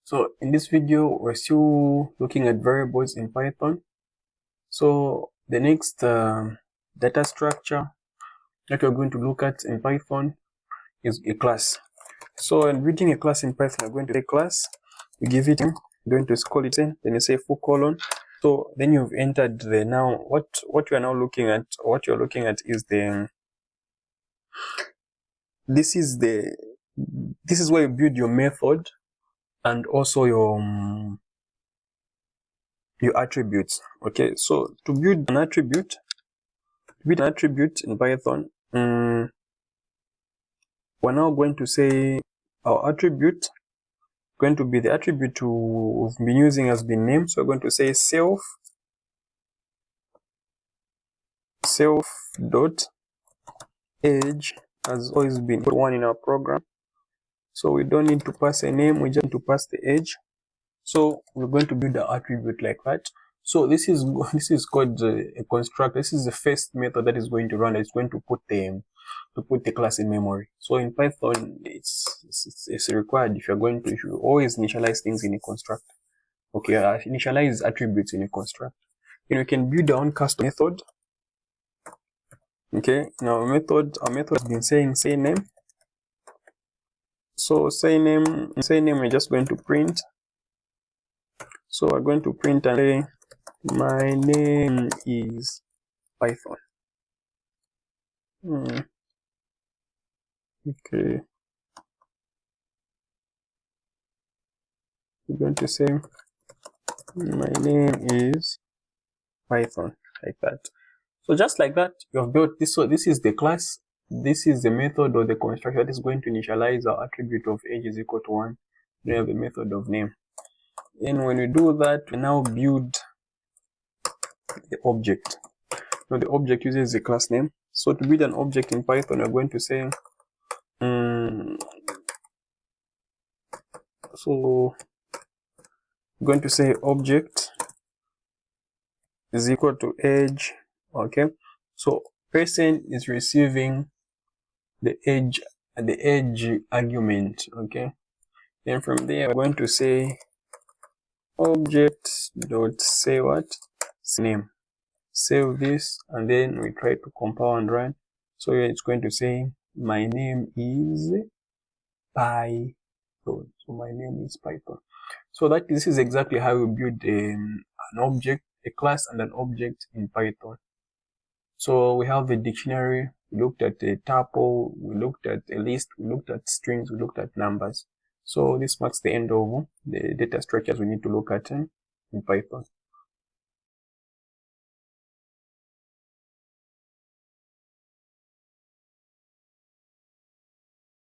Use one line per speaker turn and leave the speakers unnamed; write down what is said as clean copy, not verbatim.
So in this video, we're still looking at variables in Python. So the next data structure that we're going to look at in Python is a class. So in reading a class in Python, we're going to say class, you give it name, you're going to call it in, then you say full colon. So then you've entered the now what you are now looking at. What you're looking at is this is where you build your method and also your attributes. Okay, so to build an attribute in Python, we're now going to say our attribute going to be the attribute we've been using has been name. So we're going to say self dot age has always been one in our program. So we don't need to pass a name, we just need to pass the age. So we're going to build the attribute like that. So this is called a constructor. This is the first method that is going to run. It's going to put the class in memory. So in Python, it's required if you always initialize things in a constructor. Okay, initialize attributes in a constructor. Then we can build our own custom method. Okay, now our method has been saying say name. So say name, we're just going to print. So we're going to print and say my name is Python. Okay. We're going to say my name is Python, like that. So just like that, you have built this. So this is the class. This is the method or the constructor that is going to initialize our attribute of age is equal to 1. We have the method of name. And when we do that, we now build the object. Now the object uses the class name. So to build an object in Python, we're going to say so we're going to say object is equal to age. Okay, so person is receiving the age argument. Okay, then from there we're going to say object dot say what name. Save this and then we try to compile and run. So it's going to say my name is Python. So my name is Python. So this is exactly how we build an object, a class and an object in Python. So we have a dictionary, we looked at a tuple, we looked at a list, we looked at strings, we looked at numbers. So this marks the end of the data structures we need to look at in Python.